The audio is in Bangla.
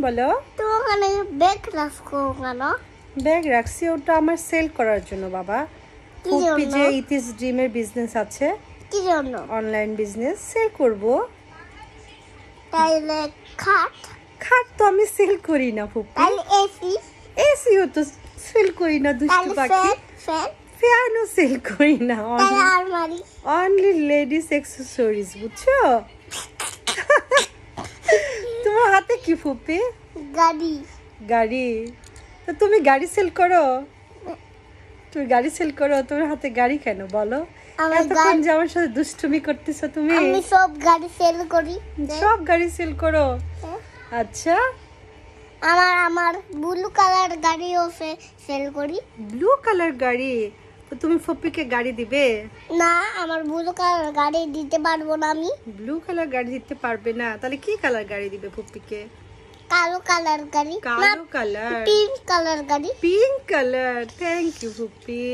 বলো। তো ওখানে ব্যাগ রাখো কেন? ব্যাগ রাখছি ওটা আমার সেল করার জন্য বাবা। কি ফুপি জন্য? যে ইতিস ড্রিমের বিজনেস আছে, কি জন্য? অনলাইন বিজনেস, সেল করব। তাইলে খাট, খাট তো আমি সেল করি না ফুপি। তাইলে এসি, এসিও তো সেল করি না দুষ্টু তাইলে পাখি। ফ্যান, ফ্যান, ফ্যানও সেল করি না। তাইলে আলমারি। অনলি লেডিস অ্যাক্সেসরিজ, বুঝছো? তোমার হাতে কি ফুপি? গাড়ি। গাড়ি? তো তুমি গাড়ি সেল করো? তুমি গাড়ি সেল করো, তোমার হাতে গাড়ি কেন বলো? আমার এতক্ষণ যে আমার সাথে দুষ্টুমি করতেছো তুমি। আমি সব গাড়ি সেল করি। সব গাড়ি সেল করো? হ্যাঁ। আচ্ছা, আমার ব্লু কালার গাড়িও সেল করি। ব্লু কালার গাড়ি? তো তুমি ফুপিকে গাড়ি দিবে? না, আমার ব্লু কালার গাড়ি দিতে পারবো না আমি। ব্লু কালার গাড়ি দিতে পারবে না? তাহলে কি কালার গাড়ি দিবে ফুপিকে? কালো কালার গাড়ি। কালো কালার? পিঙ্ক কালার গাড়ি। Pink colour? থ্যাংক ইউ ফুপি।